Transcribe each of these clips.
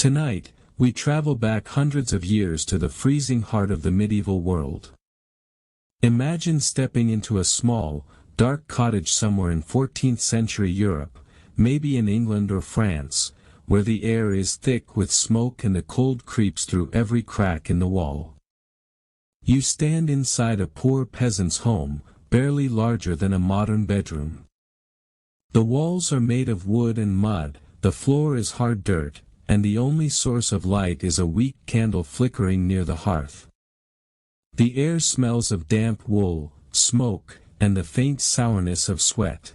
Tonight, we travel back hundreds of years to the freezing heart of the medieval world. Imagine stepping into a small, dark cottage somewhere in 14th century Europe, maybe in England or France, where the air is thick with smoke and the cold creeps through every crack in the wall. You stand inside a poor peasant's home, barely larger than a modern bedroom. The walls are made of wood and mud, the floor is hard dirt, and the only source of light is a weak candle flickering near the hearth. The air smells of damp wool, smoke, and the faint sourness of sweat.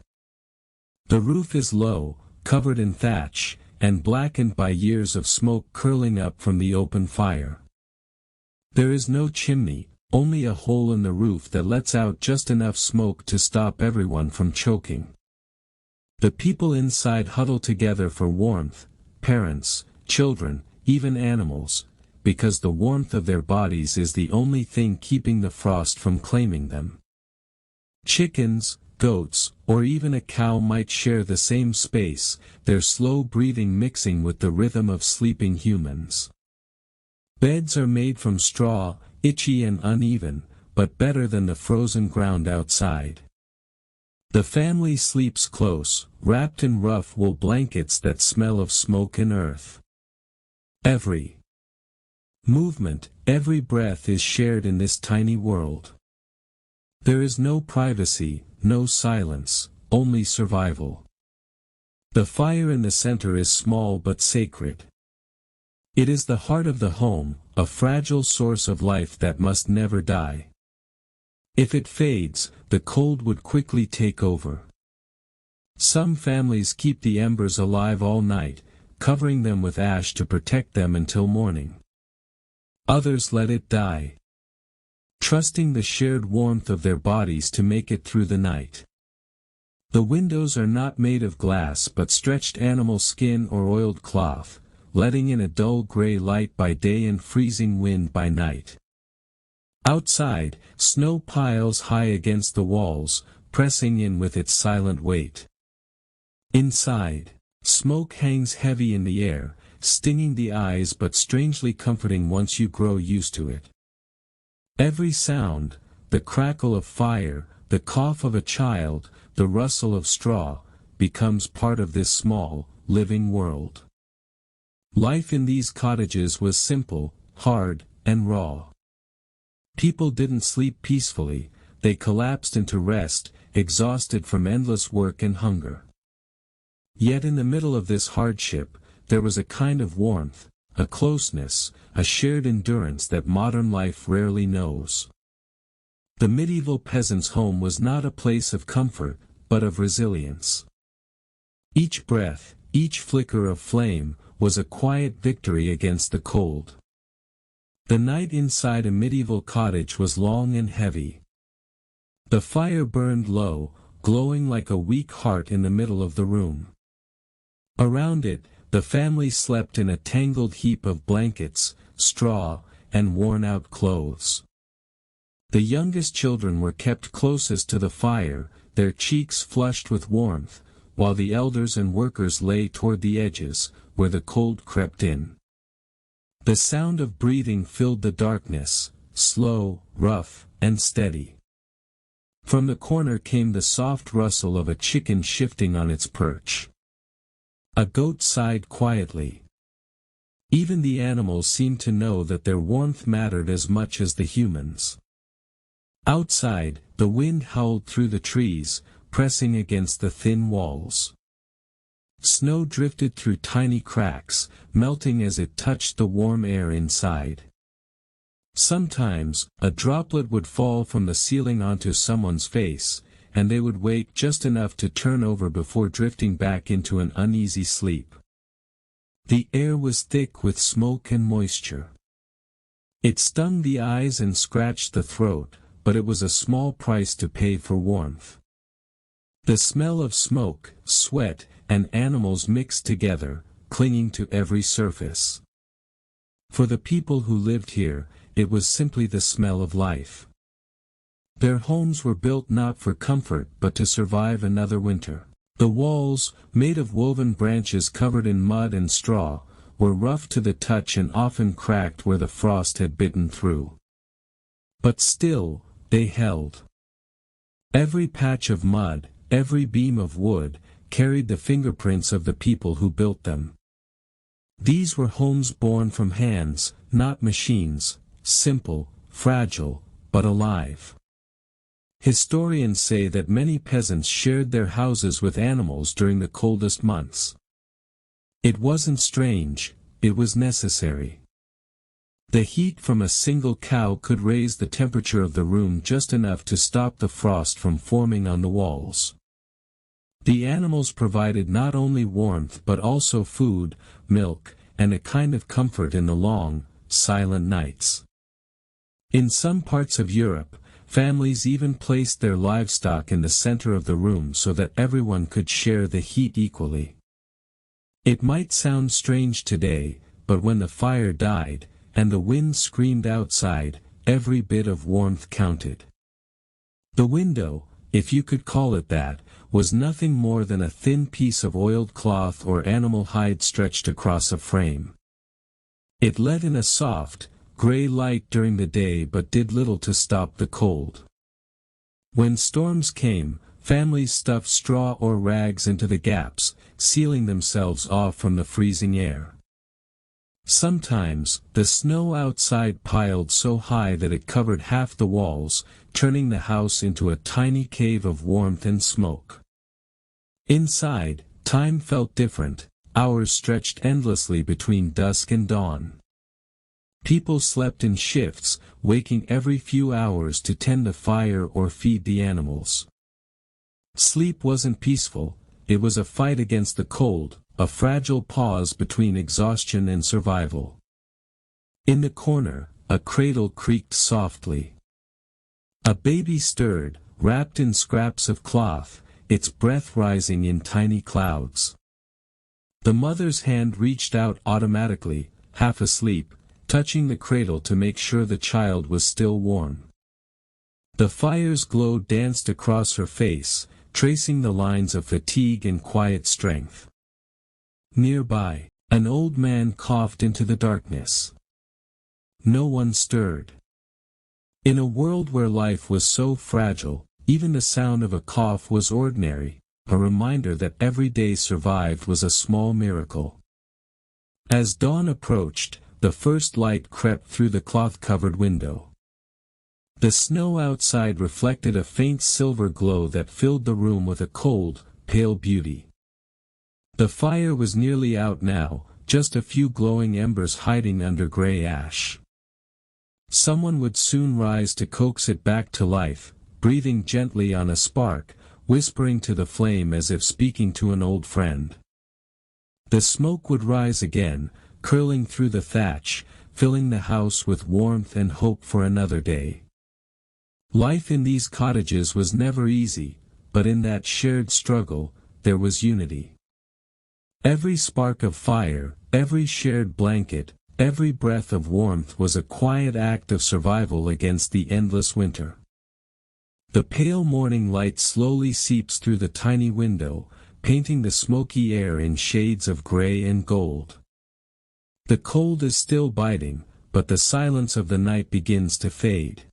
The roof is low, covered in thatch, and blackened by years of smoke curling up from the open fire. There is no chimney, only a hole in the roof that lets out just enough smoke to stop everyone from choking. The people inside huddle together for warmth, parents, children, even animals, because the warmth of their bodies is the only thing keeping the frost from claiming them. Chickens, goats, or even a cow might share the same space, their slow breathing mixing with the rhythm of sleeping humans. Beds are made from straw, itchy and uneven, but better than the frozen ground outside. The family sleeps close, wrapped in rough wool blankets that smell of smoke and earth. Every movement, every breath is shared in this tiny world. There is no privacy, no silence, only survival. The fire in the center is small but sacred. It is the heart of the home, a fragile source of life that must never die. If it fades, the cold would quickly take over. Some families keep the embers alive all night, covering them with ash to protect them until morning. Others let it die, trusting the shared warmth of their bodies to make it through the night. The windows are not made of glass but stretched animal skin or oiled cloth, letting in a dull gray light by day and freezing wind by night. Outside, snow piles high against the walls, pressing in with its silent weight. Inside, smoke hangs heavy in the air, stinging the eyes but strangely comforting once you grow used to it. Every sound, the crackle of fire, the cough of a child, the rustle of straw, becomes part of this small, living world. Life in these cottages was simple, hard, and raw. People didn't sleep peacefully, they collapsed into rest, exhausted from endless work and hunger. Yet in the middle of this hardship, there was a kind of warmth, a closeness, a shared endurance that modern life rarely knows. The medieval peasant's home was not a place of comfort, but of resilience. Each breath, each flicker of flame, was a quiet victory against the cold. The night inside a medieval cottage was long and heavy. The fire burned low, glowing like a weak heart in the middle of the room. Around it, the family slept in a tangled heap of blankets, straw, and worn-out clothes. The youngest children were kept closest to the fire, their cheeks flushed with warmth, while the elders and workers lay toward the edges, where the cold crept in. The sound of breathing filled the darkness, slow, rough, and steady. From the corner came the soft rustle of a chicken shifting on its perch. A goat sighed quietly. Even the animals seemed to know that their warmth mattered as much as the humans. Outside, the wind howled through the trees, pressing against the thin walls. Snow drifted through tiny cracks, melting as it touched the warm air inside. Sometimes, a droplet would fall from the ceiling onto someone's face, and they would wait just enough to turn over before drifting back into an uneasy sleep. The air was thick with smoke and moisture. It stung the eyes and scratched the throat, but it was a small price to pay for warmth. The smell of smoke, sweat, and animals mixed together, clinging to every surface. For the people who lived here, it was simply the smell of life. Their homes were built not for comfort but to survive another winter. The walls, made of woven branches covered in mud and straw, were rough to the touch and often cracked where the frost had bitten through. But still, they held. Every patch of mud, every beam of wood, carried the fingerprints of the people who built them. These were homes born from hands, not machines, simple, fragile, but alive. Historians say that many peasants shared their houses with animals during the coldest months. It wasn't strange, it was necessary. The heat from a single cow could raise the temperature of the room just enough to stop the frost from forming on the walls. The animals provided not only warmth but also food, milk, and a kind of comfort in the long, silent nights. In some parts of Europe, families even placed their livestock in the center of the room so that everyone could share the heat equally. It might sound strange today, but when the fire died, and the wind screamed outside, every bit of warmth counted. The window, if you could call it that, was nothing more than a thin piece of oiled cloth or animal hide stretched across a frame. It let in a soft, gray light during the day but did little to stop the cold. When storms came, families stuffed straw or rags into the gaps, sealing themselves off from the freezing air. Sometimes, the snow outside piled so high that it covered half the walls, turning the house into a tiny cave of warmth and smoke. Inside, time felt different, hours stretched endlessly between dusk and dawn. People slept in shifts, waking every few hours to tend the fire or feed the animals. Sleep wasn't peaceful, it was a fight against the cold, a fragile pause between exhaustion and survival. In the corner, a cradle creaked softly. A baby stirred, wrapped in scraps of cloth, its breath rising in tiny clouds. The mother's hand reached out automatically, half asleep, touching the cradle to make sure the child was still warm. The fire's glow danced across her face, tracing the lines of fatigue and quiet strength. Nearby, an old man coughed into the darkness. No one stirred. In a world where life was so fragile, even the sound of a cough was ordinary, a reminder that every day survived was a small miracle. As dawn approached, the first light crept through the cloth-covered window. The snow outside reflected a faint silver glow that filled the room with a cold, pale beauty. The fire was nearly out now, just a few glowing embers hiding under gray ash. Someone would soon rise to coax it back to life, breathing gently on a spark, whispering to the flame as if speaking to an old friend. The smoke would rise again, curling through the thatch, filling the house with warmth and hope for another day. Life in these cottages was never easy, but in that shared struggle, there was unity. Every spark of fire, every shared blanket, every breath of warmth was a quiet act of survival against the endless winter. The pale morning light slowly seeps through the tiny window, painting the smoky air in shades of gray and gold. The cold is still biting, but the silence of the night begins to fade.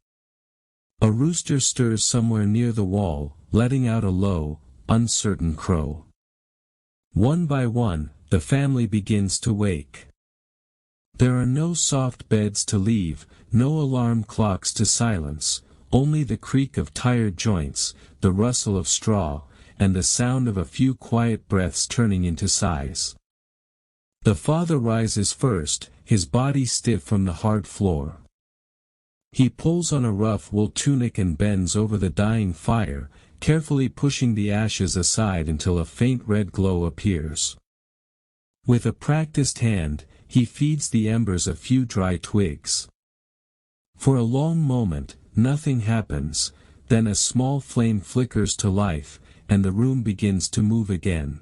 A rooster stirs somewhere near the wall, letting out a low, uncertain crow. One by one, the family begins to wake. There are no soft beds to leave, no alarm clocks to silence, only the creak of tired joints, the rustle of straw, and the sound of a few quiet breaths turning into sighs. The father rises first, his body stiff from the hard floor. He pulls on a rough wool tunic and bends over the dying fire, carefully pushing the ashes aside until a faint red glow appears. With a practiced hand, he feeds the embers a few dry twigs. For a long moment, nothing happens, then a small flame flickers to life, and the room begins to move again.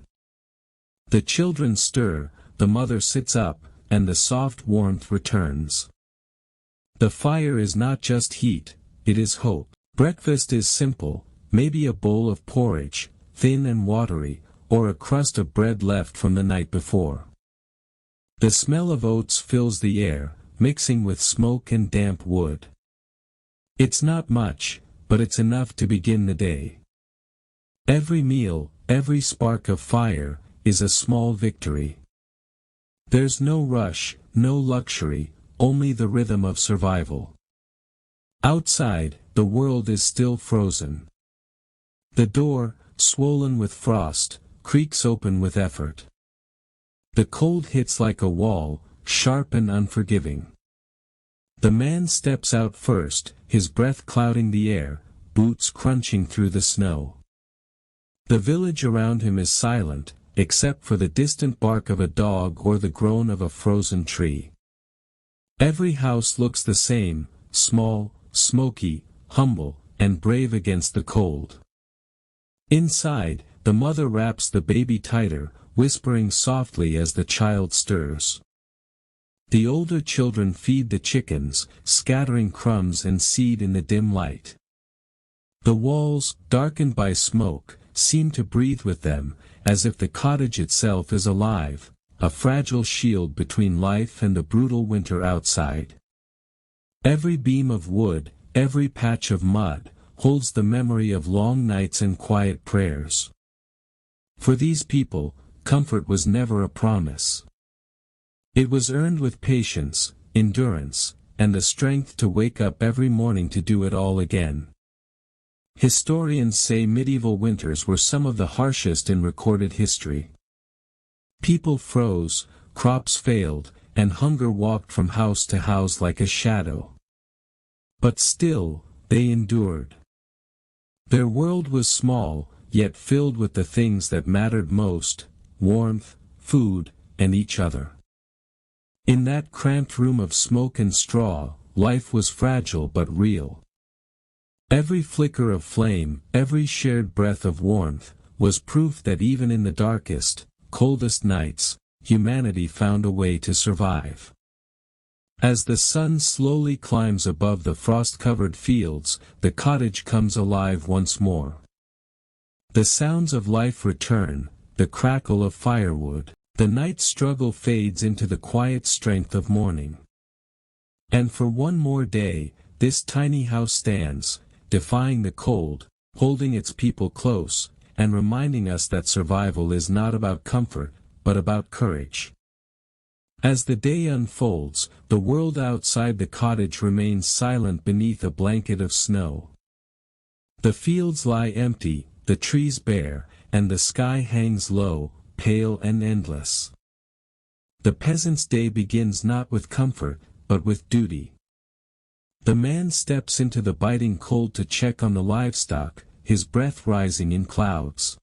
The children stir, the mother sits up, and the soft warmth returns. The fire is not just heat, it is hope. Breakfast is simple, maybe a bowl of porridge, thin and watery, or a crust of bread left from the night before. The smell of oats fills the air, mixing with smoke and damp wood. It's not much, but it's enough to begin the day. Every meal, every spark of fire, is a small victory. There's no rush, no luxury, only the rhythm of survival. Outside, the world is still frozen. The door, swollen with frost, creaks open with effort. The cold hits like a wall, sharp and unforgiving. The man steps out first, his breath clouding the air, boots crunching through the snow. The village around him is silent, except for the distant bark of a dog or the groan of a frozen tree. Every house looks the same, small, smoky, humble, and brave against the cold. Inside, the mother wraps the baby tighter, whispering softly as the child stirs. The older children feed the chickens, scattering crumbs and seed in the dim light. The walls, darkened by smoke, seem to breathe with them, as if the cottage itself is alive, a fragile shield between life and the brutal winter outside. Every beam of wood, every patch of mud, holds the memory of long nights and quiet prayers. For these people, comfort was never a promise. It was earned with patience, endurance, and the strength to wake up every morning to do it all again. Historians say medieval winters were some of the harshest in recorded history. People froze, crops failed, and hunger walked from house to house like a shadow. But still, they endured. Their world was small, yet filled with the things that mattered most: warmth, food, and each other. In that cramped room of smoke and straw, life was fragile but real. Every flicker of flame, every shared breath of warmth, was proof that even in the darkest, coldest nights, humanity found a way to survive. As the sun slowly climbs above the frost-covered fields, the cottage comes alive once more. The sounds of life return, the crackle of firewood, the night struggle fades into the quiet strength of morning. And for one more day, this tiny house stands, defying the cold, holding its people close, and reminding us that survival is not about comfort, but about courage. As the day unfolds, the world outside the cottage remains silent beneath a blanket of snow. The fields lie empty, the trees bare, and the sky hangs low, pale and endless. The peasant's day begins not with comfort, but with duty. The man steps into the biting cold to check on the livestock, his breath rising in clouds.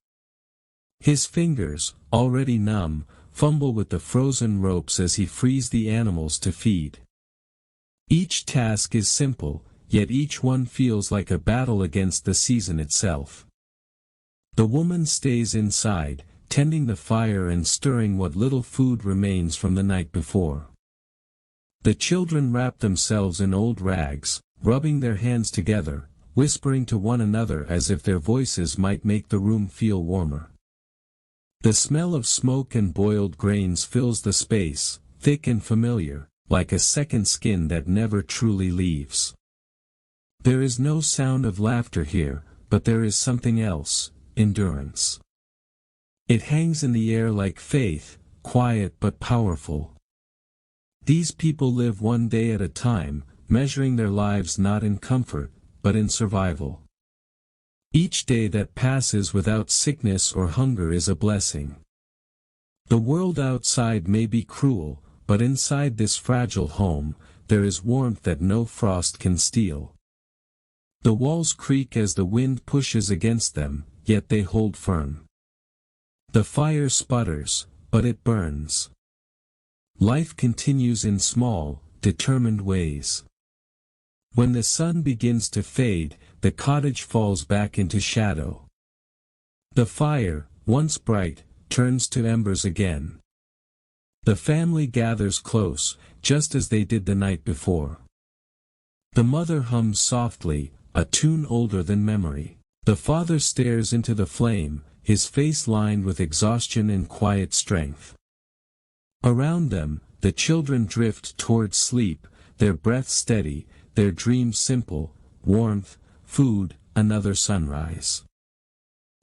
His fingers, already numb, fumble with the frozen ropes as he frees the animals to feed. Each task is simple, yet each one feels like a battle against the season itself. The woman stays inside, tending the fire and stirring what little food remains from the night before. The children wrap themselves in old rags, rubbing their hands together, whispering to one another as if their voices might make the room feel warmer. The smell of smoke and boiled grains fills the space, thick and familiar, like a second skin that never truly leaves. There is no sound of laughter here, but there is something else: endurance. It hangs in the air like faith, quiet but powerful. These people live one day at a time, measuring their lives not in comfort, but in survival. Each day that passes without sickness or hunger is a blessing. The world outside may be cruel, but inside this fragile home, there is warmth that no frost can steal. The walls creak as the wind pushes against them, yet they hold firm. The fire sputters, but it burns. Life continues in small, determined ways. When the sun begins to fade, the cottage falls back into shadow. The fire, once bright, turns to embers again. The family gathers close, just as they did the night before. The mother hums softly, a tune older than memory. The father stares into the flame, his face lined with exhaustion and quiet strength. Around them, the children drift towards sleep, their breath steady, their dreams simple, warmth, food, another sunrise.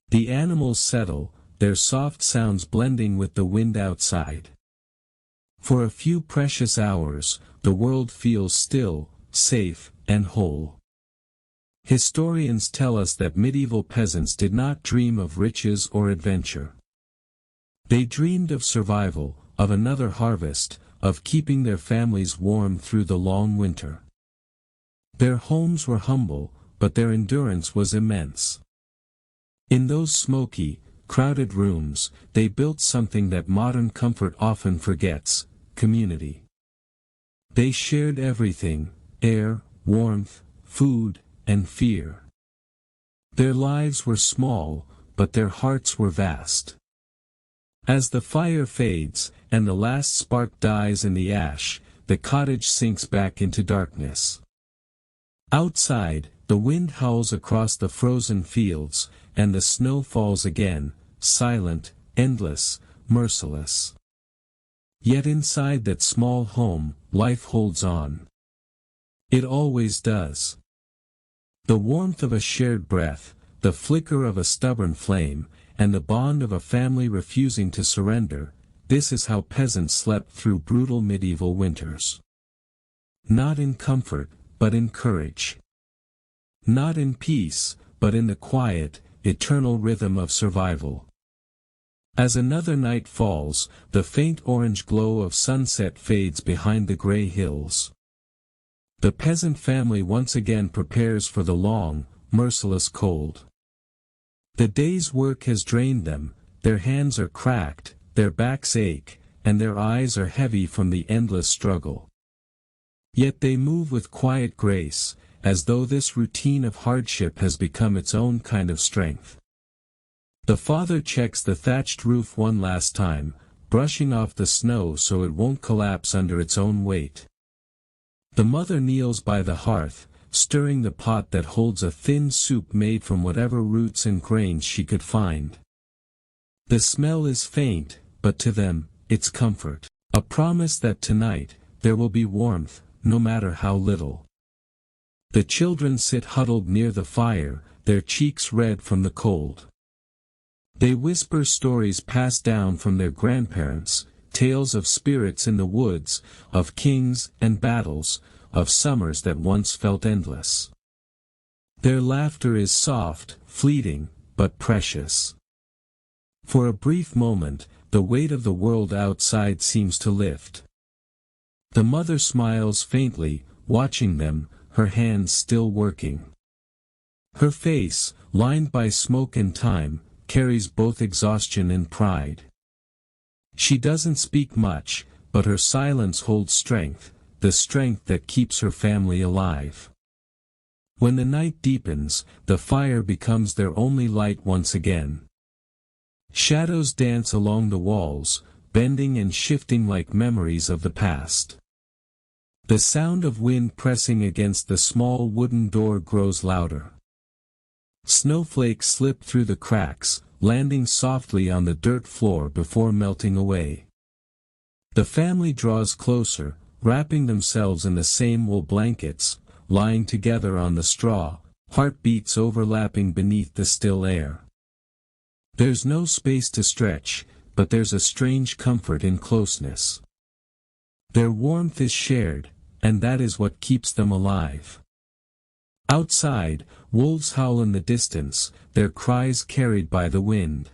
The animals settle, their soft sounds blending with the wind outside. For a few precious hours, the world feels still, safe, and whole. Historians tell us that medieval peasants did not dream of riches or adventure. They dreamed of survival, of another harvest, of keeping their families warm through the long winter. Their homes were humble, but their endurance was immense. In those smoky, crowded rooms, they built something that modern comfort often forgets: community. They shared everything: air, warmth, food, and fear. Their lives were small, but their hearts were vast. As the fire fades, and the last spark dies in the ash, the cottage sinks back into darkness. Outside, the wind howls across the frozen fields, and the snow falls again, silent, endless, merciless. Yet inside that small home, life holds on. It always does. The warmth of a shared breath, the flicker of a stubborn flame, and the bond of a family refusing to surrender, this is how peasants slept through brutal medieval winters. Not in comfort, but in courage. Not in peace, but in the quiet, eternal rhythm of survival. As another night falls, the faint orange glow of sunset fades behind the gray hills. The peasant family once again prepares for the long, merciless cold. The day's work has drained them, their hands are cracked, their backs ache, and their eyes are heavy from the endless struggle. Yet they move with quiet grace, as though this routine of hardship has become its own kind of strength. The father checks the thatched roof one last time, brushing off the snow so it won't collapse under its own weight. The mother kneels by the hearth, stirring the pot that holds a thin soup made from whatever roots and grains she could find. The smell is faint, but to them, it's comfort, a promise that tonight, there will be warmth, no matter how little. The children sit huddled near the fire, their cheeks red from the cold. They whisper stories passed down from their grandparents, tales of spirits in the woods, of kings and battles, of summers that once felt endless. Their laughter is soft, fleeting, but precious. For a brief moment, the weight of the world outside seems to lift. The mother smiles faintly, watching them, her hands still working. Her face, lined by smoke and time, carries both exhaustion and pride. She doesn't speak much, but her silence holds strength, the strength that keeps her family alive. When the night deepens, the fire becomes their only light once again. Shadows dance along the walls, bending and shifting like memories of the past. The sound of wind pressing against the small wooden door grows louder. Snowflakes slip through the cracks, landing softly on the dirt floor before melting away. The family draws closer, wrapping themselves in the same wool blankets, lying together on the straw, heartbeats overlapping beneath the still air. There's no space to stretch, but there's a strange comfort in closeness. Their warmth is shared, and that is what keeps them alive. Outside, wolves howl in the distance, their cries carried by the wind.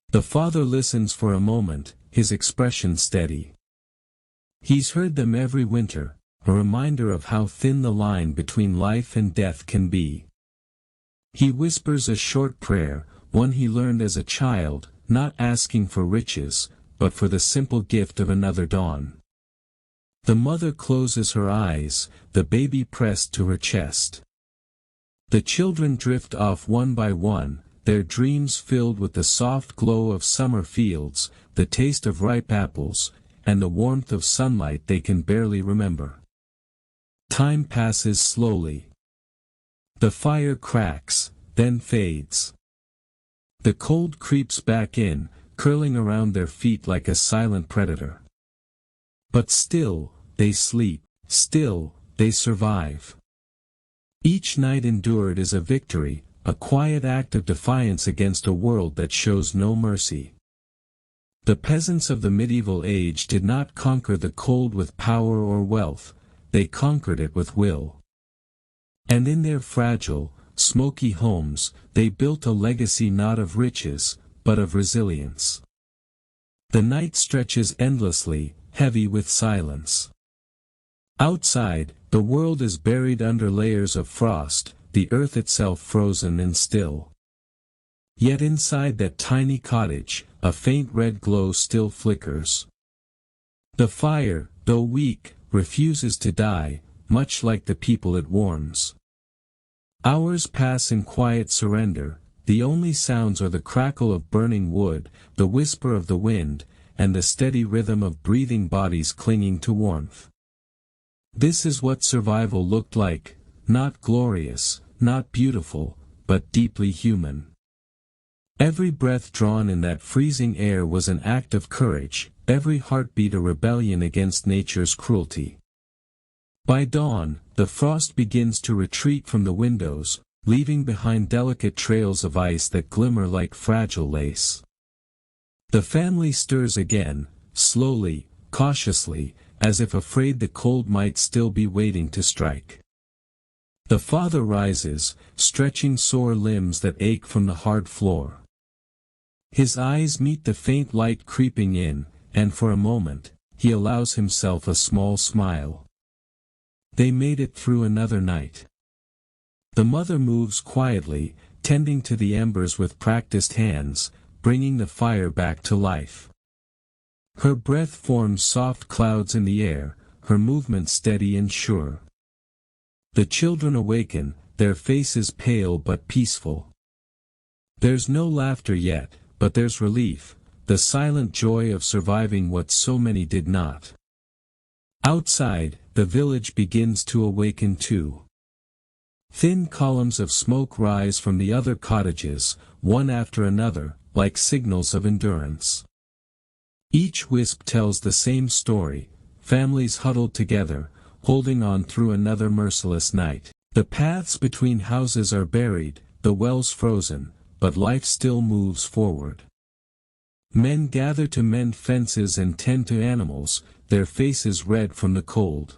The father listens for a moment, his expression steady. He's heard them every winter, a reminder of how thin the line between life and death can be. He whispers a short prayer, one he learned as a child, not asking for riches, but for the simple gift of another dawn. The mother closes her eyes, the baby pressed to her chest. The children drift off one by one, their dreams filled with the soft glow of summer fields, the taste of ripe apples, and the warmth of sunlight they can barely remember. Time passes slowly. The fire cracks, then fades. The cold creeps back in, curling around their feet like a silent predator. But still, they sleep, still, they survive. Each night endured is a victory, a quiet act of defiance against a world that shows no mercy. The peasants of the medieval age did not conquer the cold with power or wealth, they conquered it with will. And in their fragile, smoky homes, they built a legacy not of riches, but of resilience. The night stretches endlessly, heavy with silence. Outside, the world is buried under layers of frost, the earth itself frozen and still. Yet inside that tiny cottage, a faint red glow still flickers. The fire, though weak, refuses to die, much like the people it warms. Hours pass in quiet surrender, the only sounds are the crackle of burning wood, the whisper of the wind, and the steady rhythm of breathing bodies clinging to warmth. This is what survival looked like, not glorious, not beautiful, but deeply human. Every breath drawn in that freezing air was an act of courage, every heartbeat a rebellion against nature's cruelty. By dawn, the frost begins to retreat from the windows, leaving behind delicate trails of ice that glimmer like fragile lace. The family stirs again, slowly, cautiously, as if afraid the cold might still be waiting to strike. The father rises, stretching sore limbs that ache from the hard floor. His eyes meet the faint light creeping in, and for a moment, he allows himself a small smile. They made it through another night. The mother moves quietly, tending to the embers with practiced hands, bringing the fire back to life. Her breath forms soft clouds in the air, her movement steady and sure. The children awaken, their faces pale but peaceful. There's no laughter yet, but there's relief, the silent joy of surviving what so many did not. Outside, the village begins to awaken too. Thin columns of smoke rise from the other cottages, one after another, like signals of endurance. Each wisp tells the same story, families huddled together, holding on through another merciless night. The paths between houses are buried, the wells frozen, but life still moves forward. Men gather to mend fences and tend to animals, their faces red from the cold.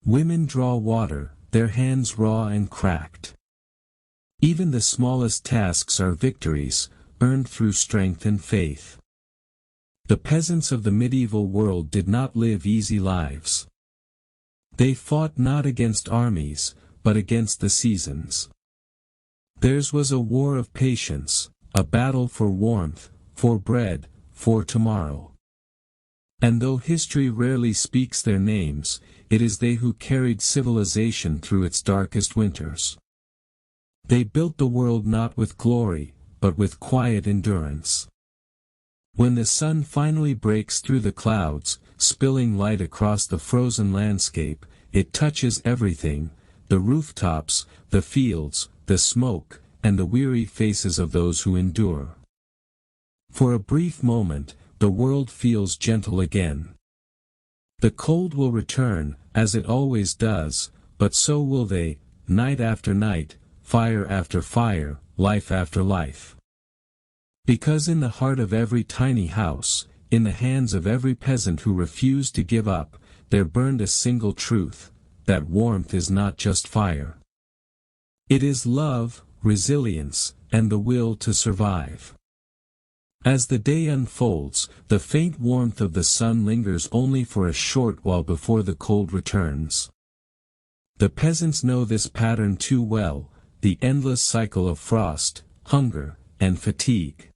Women draw water, their hands raw and cracked. Even the smallest tasks are victories, earned through strength and faith. The peasants of the medieval world did not live easy lives. They fought not against armies, but against the seasons. Theirs was a war of patience, a battle for warmth, for bread, for tomorrow. And though history rarely speaks their names, it is they who carried civilization through its darkest winters. They built the world not with glory, but with quiet endurance. When the sun finally breaks through the clouds, spilling light across the frozen landscape, it touches everything, the rooftops, the fields, the smoke, and the weary faces of those who endure. For a brief moment, the world feels gentle again. The cold will return, as it always does, but so will they, night after night, fire after fire, life after life. Because in the heart of every tiny house, in the hands of every peasant who refused to give up, there burned a single truth, that warmth is not just fire. It is love, resilience, and the will to survive. As the day unfolds, the faint warmth of the sun lingers only for a short while before the cold returns. The peasants know this pattern too well, the endless cycle of frost, hunger, and fatigue.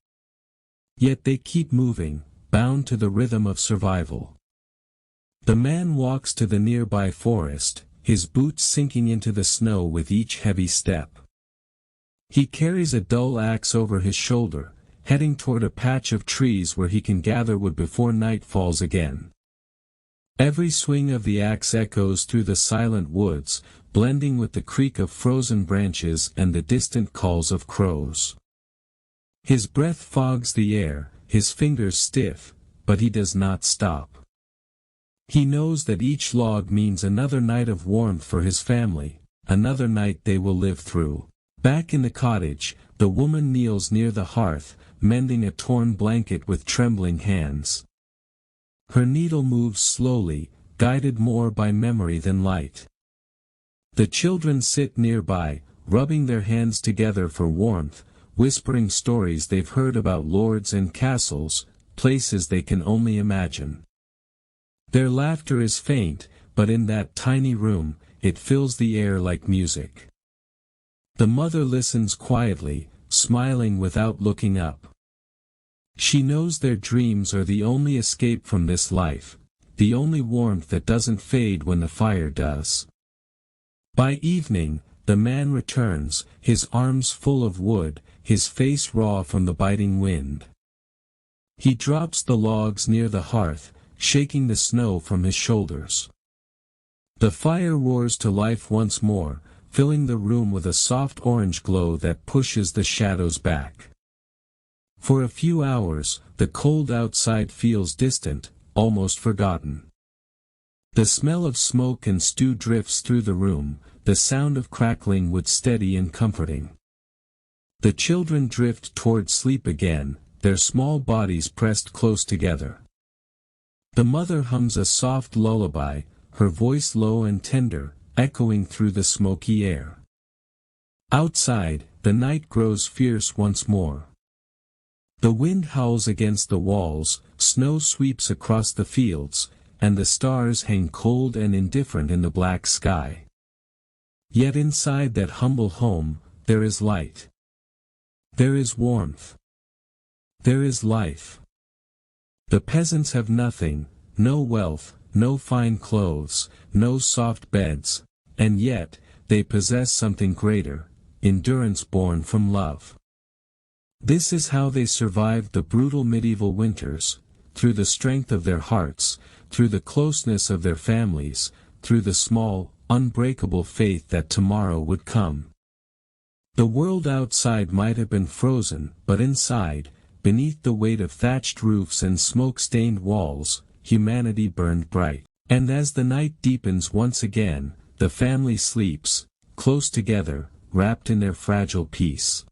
Yet they keep moving, bound to the rhythm of survival. The man walks to the nearby forest, his boots sinking into the snow with each heavy step. He carries a dull axe over his shoulder, heading toward a patch of trees where he can gather wood before night falls again. Every swing of the axe echoes through the silent woods, blending with the creak of frozen branches and the distant calls of crows. His breath fogs the air, his fingers stiff, but he does not stop. He knows that each log means another night of warmth for his family, another night they will live through. Back in the cottage, the woman kneels near the hearth, mending a torn blanket with trembling hands. Her needle moves slowly, guided more by memory than light. The children sit nearby, rubbing their hands together for warmth, whispering stories they've heard about lords and castles, places they can only imagine. Their laughter is faint, but in that tiny room, it fills the air like music. The mother listens quietly, smiling without looking up. She knows their dreams are the only escape from this life, the only warmth that doesn't fade when the fire does. By evening, the man returns, his arms full of wood, his face raw from the biting wind. He drops the logs near the hearth, shaking the snow from his shoulders. The fire roars to life once more, filling the room with a soft orange glow that pushes the shadows back. For a few hours, the cold outside feels distant, almost forgotten. The smell of smoke and stew drifts through the room, the sound of crackling wood steady and comforting. The children drift toward sleep again, their small bodies pressed close together. The mother hums a soft lullaby, her voice low and tender, echoing through the smoky air. Outside, the night grows fierce once more. The wind howls against the walls, snow sweeps across the fields, and the stars hang cold and indifferent in the black sky. Yet inside that humble home, there is light. There is warmth. There is life. The peasants have nothing, no wealth, no fine clothes, no soft beds, and yet, they possess something greater, endurance born from love. This is how they survived the brutal medieval winters, through the strength of their hearts, through the closeness of their families, through the small, unbreakable faith that tomorrow would come. The world outside might have been frozen, but inside, beneath the weight of thatched roofs and smoke-stained walls, humanity burned bright. And as the night deepens once again, the family sleeps, close together, wrapped in their fragile peace.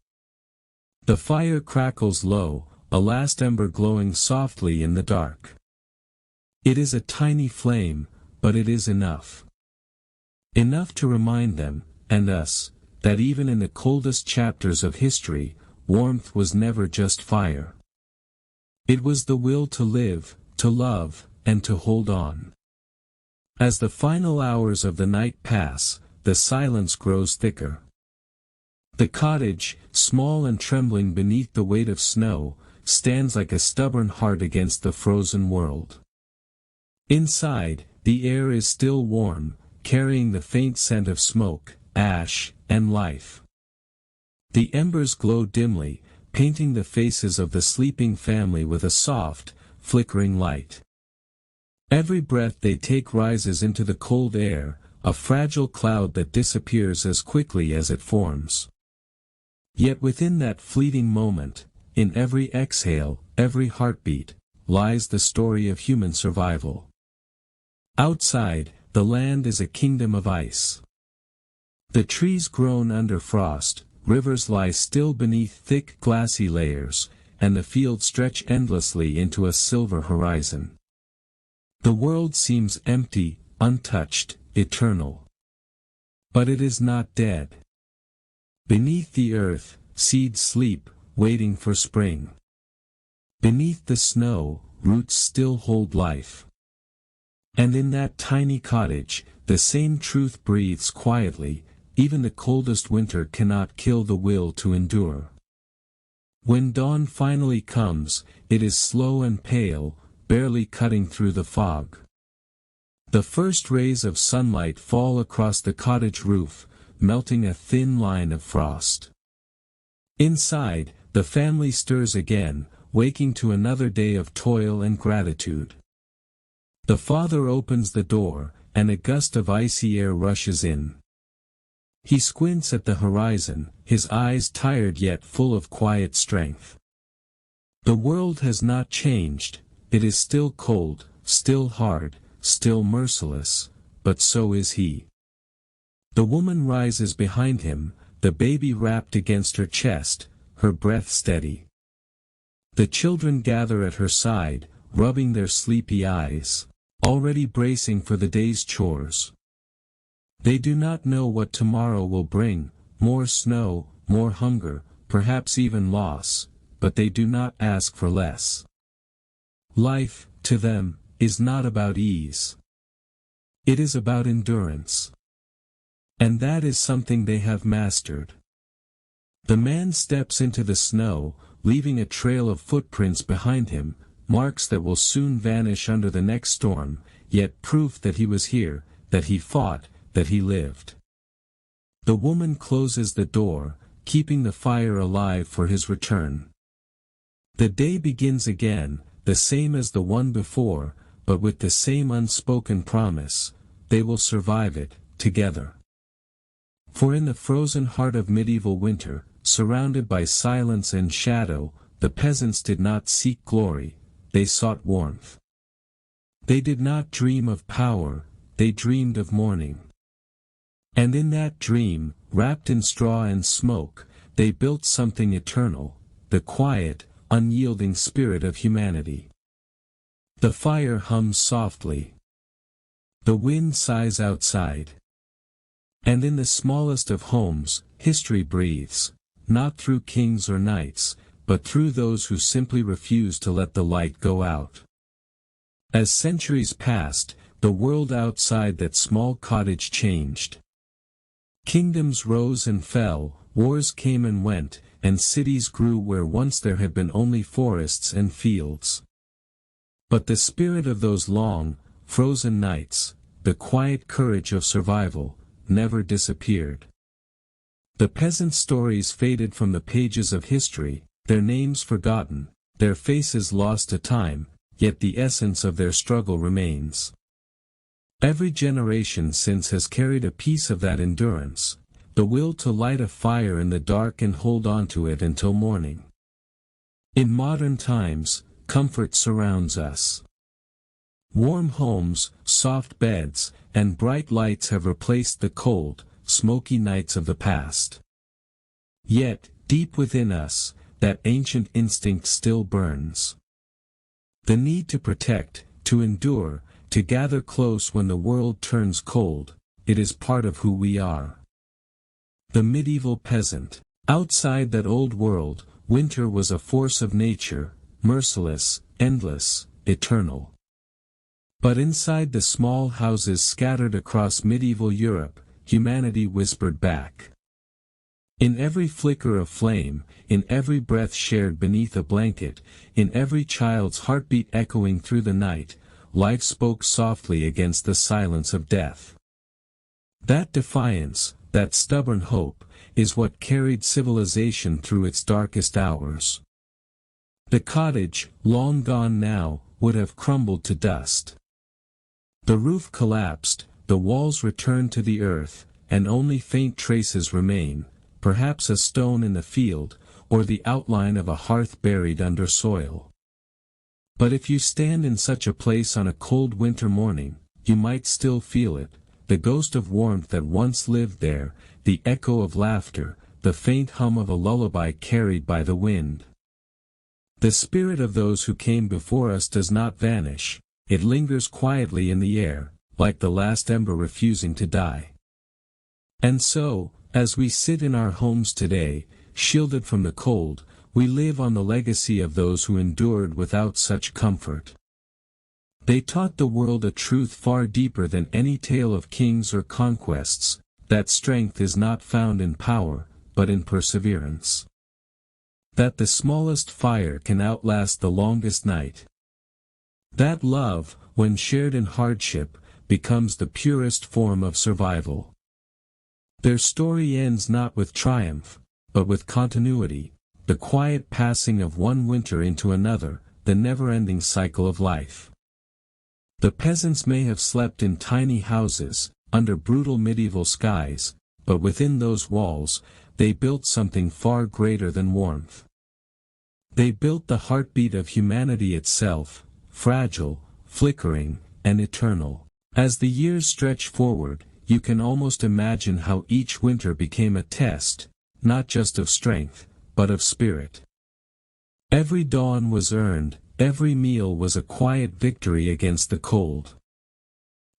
The fire crackles low, a last ember glowing softly in the dark. It is a tiny flame, but it is enough. Enough to remind them, and us, that even in the coldest chapters of history, warmth was never just fire. It was the will to live, to love, and to hold on. As the final hours of the night pass, the silence grows thicker. The cottage, small and trembling beneath the weight of snow, stands like a stubborn heart against the frozen world. Inside, the air is still warm, carrying the faint scent of smoke, ash, and life. The embers glow dimly, painting the faces of the sleeping family with a soft, flickering light. Every breath they take rises into the cold air, a fragile cloud that disappears as quickly as it forms. Yet within that fleeting moment, in every exhale, every heartbeat, lies the story of human survival. Outside, the land is a kingdom of ice. The trees groan under frost, rivers lie still beneath thick glassy layers, and the fields stretch endlessly into a silver horizon. The world seems empty, untouched, eternal. But it is not dead. Beneath the earth, seeds sleep, waiting for spring. Beneath the snow, roots still hold life. And in that tiny cottage, the same truth breathes quietly, even the coldest winter cannot kill the will to endure. When dawn finally comes, it is slow and pale, barely cutting through the fog. The first rays of sunlight fall across the cottage roof, melting a thin line of frost. Inside, the family stirs again, waking to another day of toil and gratitude. The father opens the door, and a gust of icy air rushes in. He squints at the horizon, his eyes tired yet full of quiet strength. The world has not changed, it is still cold, still hard, still merciless, but so is he. The woman rises behind him, the baby wrapped against her chest, her breath steady. The children gather at her side, rubbing their sleepy eyes, already bracing for the day's chores. They do not know what tomorrow will bring, more snow, more hunger, perhaps even loss, but they do not ask for less. Life, to them, is not about ease. It is about endurance. And that is something they have mastered. The man steps into the snow, leaving a trail of footprints behind him, marks that will soon vanish under the next storm, yet proof that he was here, that he fought, that he lived. The woman closes the door, keeping the fire alive for his return. The day begins again, the same as the one before, but with the same unspoken promise, they will survive it, together. For in the frozen heart of medieval winter, surrounded by silence and shadow, the peasants did not seek glory, they sought warmth. They did not dream of power, they dreamed of morning. And in that dream, wrapped in straw and smoke, they built something eternal, the quiet, unyielding spirit of humanity. The fire hums softly. The wind sighs outside. And in the smallest of homes, history breathes, not through kings or knights, but through those who simply refuse to let the light go out. As centuries passed, the world outside that small cottage changed. Kingdoms rose and fell, wars came and went, and cities grew where once there had been only forests and fields. But the spirit of those long, frozen nights, the quiet courage of survival, never disappeared. The peasant stories faded from the pages of history, their names forgotten, their faces lost to time, yet the essence of their struggle remains. Every generation since has carried a piece of that endurance, the will to light a fire in the dark and hold on to it until morning. In modern times, comfort surrounds us. Warm homes, soft beds, and bright lights have replaced the cold, smoky nights of the past. Yet, deep within us, that ancient instinct still burns. The need to protect, to endure, to gather close when the world turns cold, it is part of who we are. The medieval peasant. Outside that old world, winter was a force of nature, merciless, endless, eternal. But inside the small houses scattered across medieval Europe, humanity whispered back. In every flicker of flame, in every breath shared beneath a blanket, in every child's heartbeat echoing through the night, life spoke softly against the silence of death. That defiance, that stubborn hope, is what carried civilization through its darkest hours. The cottage, long gone now, would have crumbled to dust. The roof collapsed, the walls returned to the earth, and only faint traces remain, perhaps a stone in the field, or the outline of a hearth buried under soil. But if you stand in such a place on a cold winter morning, you might still feel it, the ghost of warmth that once lived there, the echo of laughter, the faint hum of a lullaby carried by the wind. The spirit of those who came before us does not vanish, it lingers quietly in the air, like the last ember refusing to die. And so, as we sit in our homes today, shielded from the cold, we live on the legacy of those who endured without such comfort. They taught the world a truth far deeper than any tale of kings or conquests, that strength is not found in power, but in perseverance. That the smallest fire can outlast the longest night. That love, when shared in hardship, becomes the purest form of survival. Their story ends not with triumph, but with continuity, the quiet passing of one winter into another, the never-ending cycle of life. The peasants may have slept in tiny houses, under brutal medieval skies, but within those walls, they built something far greater than warmth. They built the heartbeat of humanity itself, fragile, flickering, and eternal. As the years stretch forward, you can almost imagine how each winter became a test, not just of strength, but of spirit. Every dawn was earned, every meal was a quiet victory against the cold.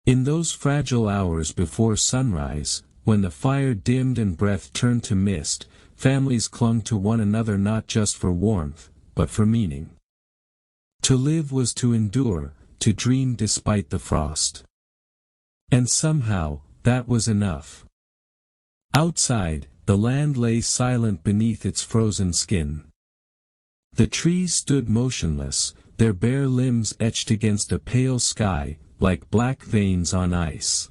In those fragile hours before sunrise, when the fire dimmed and breath turned to mist, families clung to one another not just for warmth, but for meaning. To live was to endure, to dream despite the frost. And somehow, that was enough. Outside, the land lay silent beneath its frozen skin. The trees stood motionless, their bare limbs etched against a pale sky, like black veins on ice.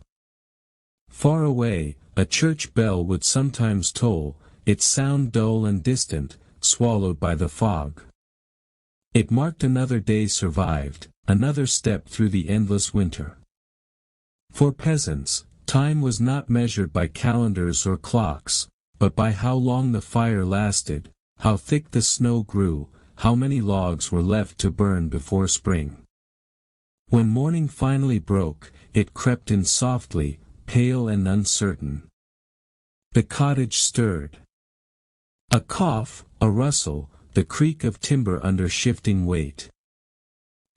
Far away, a church bell would sometimes toll, its sound dull and distant, swallowed by the fog. It marked another day survived, another step through the endless winter. For peasants, time was not measured by calendars or clocks, but by how long the fire lasted, how thick the snow grew, how many logs were left to burn before spring. When morning finally broke, it crept in softly, pale and uncertain. The cottage stirred. A cough, a rustle, the creak of timber under shifting weight.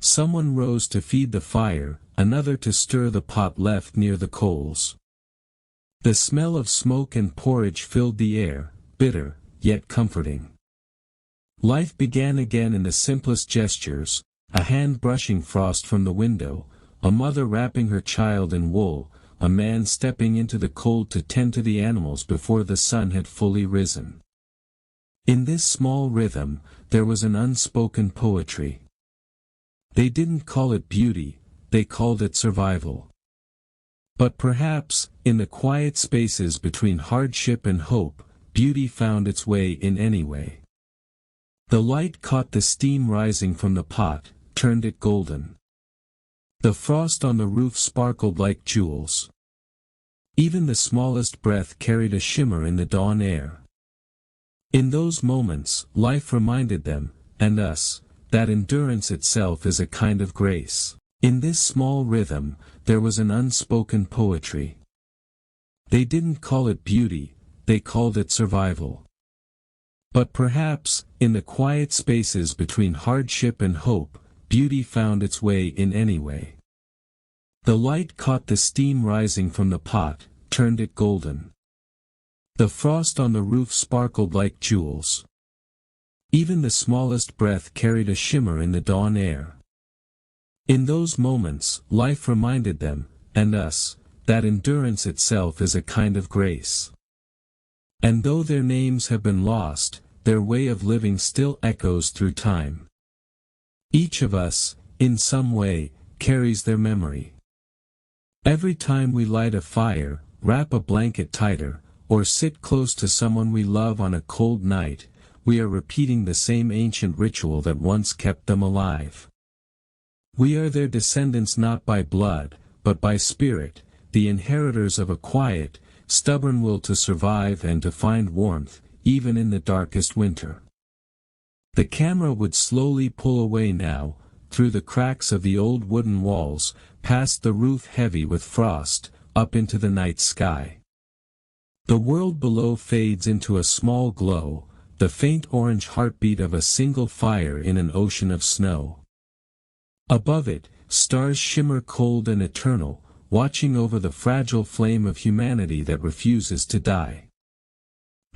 Someone rose to feed the fire, another to stir the pot left near the coals. The smell of smoke and porridge filled the air, bitter, yet comforting. Life began again in the simplest gestures, a hand brushing frost from the window, a mother wrapping her child in wool, a man stepping into the cold to tend to the animals before the sun had fully risen. In this small rhythm, there was an unspoken poetry. They didn't call it beauty, they called it survival. But perhaps, in the quiet spaces between hardship and hope, beauty found its way in anyway. The light caught the steam rising from the pot, turned it golden. The frost on the roof sparkled like jewels. Even the smallest breath carried a shimmer in the dawn air. In those moments, life reminded them, and us, that endurance itself is a kind of grace. In this small rhythm, there was an unspoken poetry. They didn't call it beauty, they called it survival. But perhaps, in the quiet spaces between hardship and hope, beauty found its way in anyway. The light caught the steam rising from the pot, turned it golden. The frost on the roof sparkled like jewels. Even the smallest breath carried a shimmer in the dawn air. In those moments, life reminded them, and us, that endurance itself is a kind of grace. And though their names have been lost, their way of living still echoes through time. Each of us, in some way, carries their memory. Every time we light a fire, wrap a blanket tighter, or sit close to someone we love on a cold night, we are repeating the same ancient ritual that once kept them alive. We are their descendants not by blood, but by spirit, the inheritors of a quiet, stubborn will to survive and to find warmth, even in the darkest winter. The camera would slowly pull away now, through the cracks of the old wooden walls, past the roof heavy with frost, up into the night sky. The world below fades into a small glow, the faint orange heartbeat of a single fire in an ocean of snow. Above it, stars shimmer cold and eternal, watching over the fragile flame of humanity that refuses to die.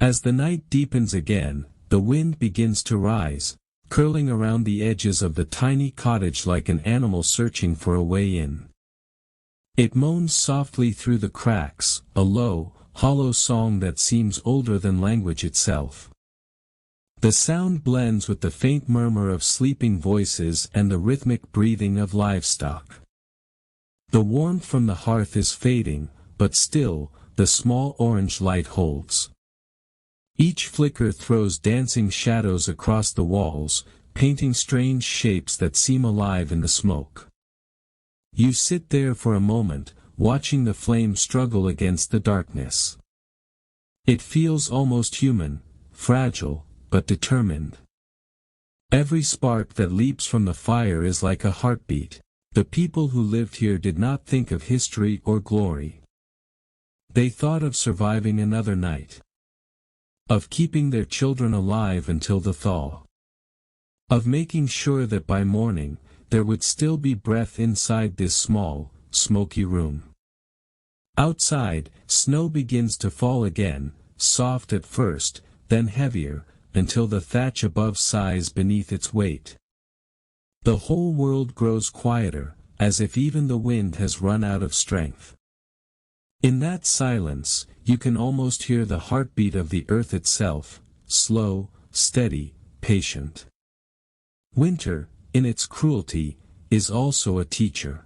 As the night deepens again, the wind begins to rise, curling around the edges of the tiny cottage like an animal searching for a way in. It moans softly through the cracks, a low, hollow song that seems older than language itself. The sound blends with the faint murmur of sleeping voices and the rhythmic breathing of livestock. The warmth from the hearth is fading, but still, the small orange light holds. Each flicker throws dancing shadows across the walls, painting strange shapes that seem alive in the smoke. You sit there for a moment, watching the flame struggle against the darkness. It feels almost human, fragile, but determined. Every spark that leaps from the fire is like a heartbeat. The people who lived here did not think of history or glory. They thought of surviving another night. Of keeping their children alive until the thaw. Of making sure that by morning, there would still be breath inside this small, smoky room. Outside, snow begins to fall again, soft at first, then heavier, until the thatch above sighs beneath its weight. The whole world grows quieter, as if even the wind has run out of strength. In that silence, you can almost hear the heartbeat of the earth itself, slow, steady, patient. Winter, in its cruelty, is also a teacher.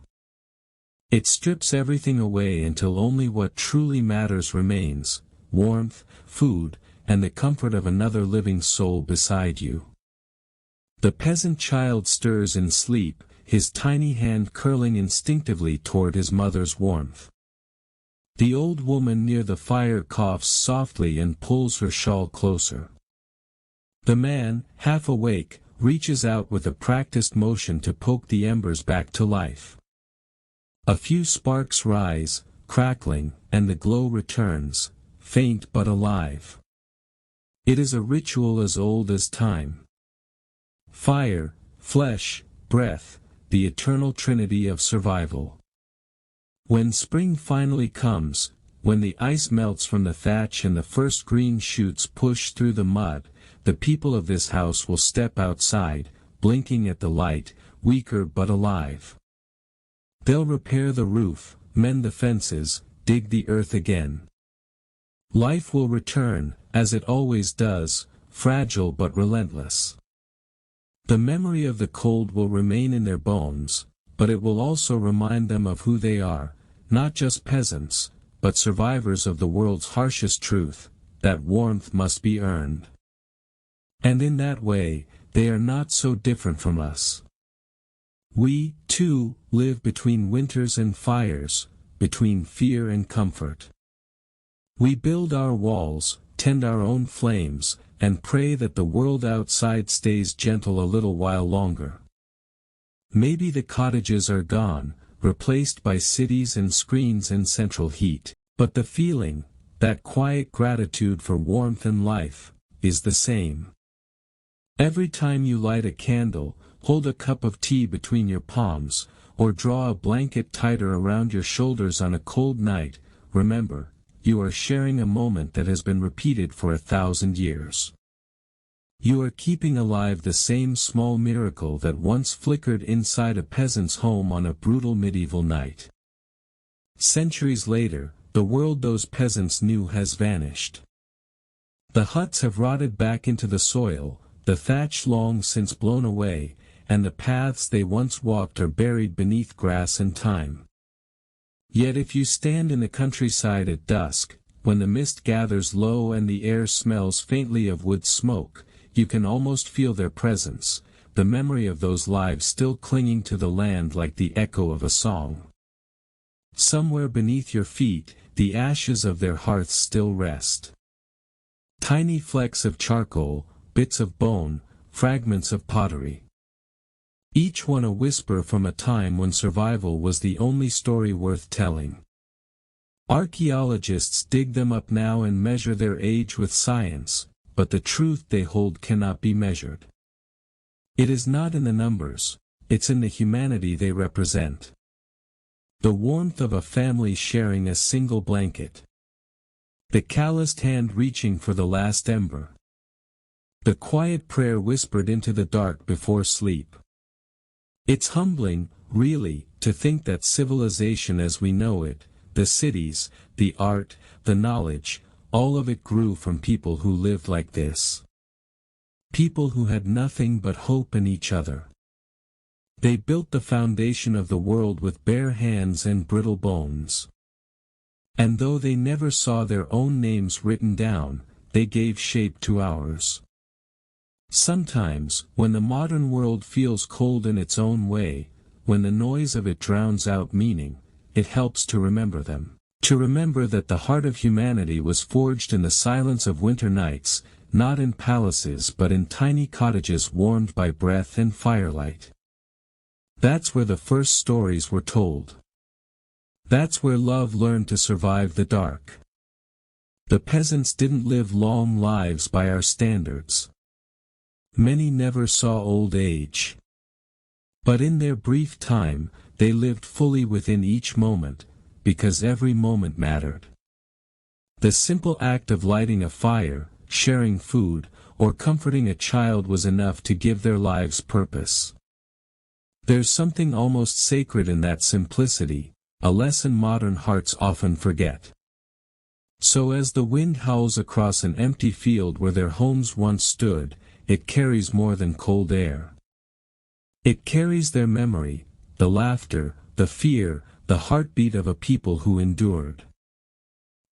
It strips everything away until only what truly matters remains: warmth, food, and the comfort of another living soul beside you. The peasant child stirs in sleep, his tiny hand curling instinctively toward his mother's warmth. The old woman near the fire coughs softly and pulls her shawl closer. The man, half awake, reaches out with a practiced motion to poke the embers back to life. A few sparks rise, crackling, and the glow returns, faint but alive. It is a ritual as old as time. Fire, flesh, breath, the eternal trinity of survival. When spring finally comes, when the ice melts from the thatch and the first green shoots push through the mud, the people of this house will step outside, blinking at the light, weaker but alive. They'll repair the roof, mend the fences, dig the earth again. Life will return, as it always does, fragile but relentless. The memory of the cold will remain in their bones, but it will also remind them of who they are, not just peasants, but survivors of the world's harshest truth, that warmth must be earned. And in that way, they are not so different from us. We, too, live between winters and fires, between fear and comfort. We build our walls, tend our own flames, and pray that the world outside stays gentle a little while longer. Maybe the cottages are gone, replaced by cities and screens and central heat, but the feeling, that quiet gratitude for warmth and life, is the same. Every time you light a candle, hold a cup of tea between your palms, or draw a blanket tighter around your shoulders on a cold night, remember, you are sharing a moment that has been repeated for 1,000 years. You are keeping alive the same small miracle that once flickered inside a peasant's home on a brutal medieval night. Centuries later, the world those peasants knew has vanished. The huts have rotted back into the soil, the thatch long since blown away, and the paths they once walked are buried beneath grass and time. Yet if you stand in the countryside at dusk, when the mist gathers low and the air smells faintly of wood smoke, you can almost feel their presence, the memory of those lives still clinging to the land like the echo of a song. Somewhere beneath your feet, the ashes of their hearths still rest. Tiny flecks of charcoal, bits of bone, fragments of pottery. Each one a whisper from a time when survival was the only story worth telling. Archaeologists dig them up now and measure their age with science, but the truth they hold cannot be measured. It is not in the numbers, it's in the humanity they represent. The warmth of a family sharing a single blanket. The calloused hand reaching for the last ember. The quiet prayer whispered into the dark before sleep. It's humbling, really, to think that civilization as we know it, the cities, the art, the knowledge, all of it grew from people who lived like this. People who had nothing but hope in each other. They built the foundation of the world with bare hands and brittle bones. And though they never saw their own names written down, they gave shape to ours. Sometimes, when the modern world feels cold in its own way, when the noise of it drowns out meaning, it helps to remember them. To remember that the heart of humanity was forged in the silence of winter nights, not in palaces but in tiny cottages warmed by breath and firelight. That's where the first stories were told. That's where love learned to survive the dark. The peasants didn't live long lives by our standards. Many never saw old age. But in their brief time, they lived fully within each moment, because every moment mattered. The simple act of lighting a fire, sharing food, or comforting a child was enough to give their lives purpose. There's something almost sacred in that simplicity, a lesson modern hearts often forget. So as the wind howls across an empty field where their homes once stood, it carries more than cold air. It carries their memory, the laughter, the fear, the heartbeat of a people who endured.